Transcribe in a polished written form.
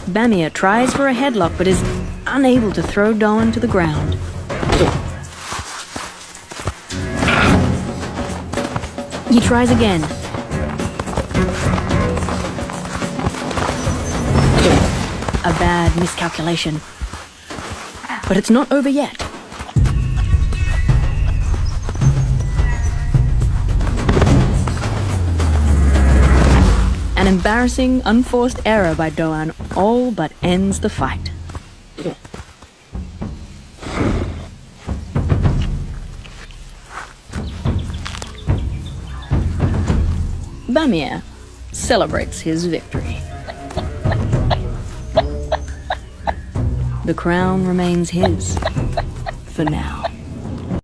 Bamir tries for a headlock but is unable to throw Doan to the ground. He tries again. A bad miscalculation. But it's not over yet. An embarrassing, unforced error by Doan all but ends the fight. Bamir celebrates his victory. The crown remains his for now.